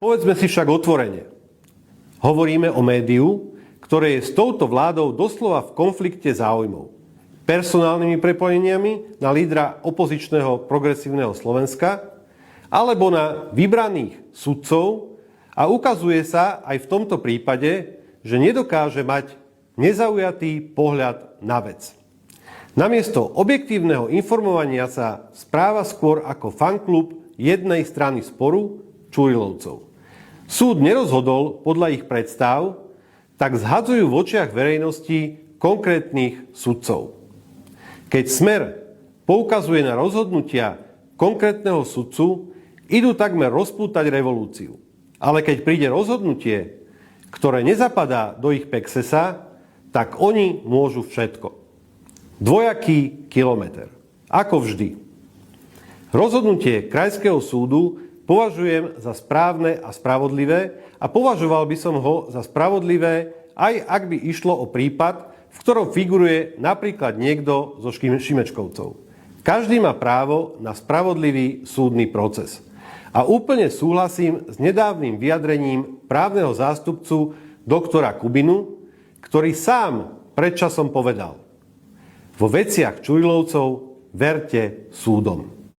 Povedzme si však otvorene. Hovoríme o médiu, ktoré je s touto vládou doslova v konflikte záujmov. Personálnymi prepojeniami na lídra opozičného progresívneho Slovenska alebo na vybraných sudcov a ukazuje sa aj v tomto prípade, že nedokáže mať nezaujatý pohľad na vec. Namiesto objektívneho informovania sa správa skôr ako fanklub jednej strany sporu, Čurilovcov. Súd nerozhodol podľa ich predstav, tak zhadzujú v očiach verejnosti konkrétnych sudcov. Keď Smer poukazuje na rozhodnutia konkrétneho sudcu, idú takmer rozpútať revolúciu. Ale keď príde rozhodnutie, ktoré nezapadá do ich pexesa, tak oni môžu všetko. Dvojaký kilometer. Ako vždy. Rozhodnutie Krajského súdu považujem za správne a spravodlivé a považoval by som ho za spravodlivé, aj ak by išlo o prípad, v ktorom figuruje napríklad niekto zo Šimečkovcov. Každý má právo na spravodlivý súdny proces. A úplne súhlasím s nedávnym vyjadrením právneho zástupcu doktora Kubinu, ktorý sám predčasom povedal: vo veciach Čurilovcov verte súdom.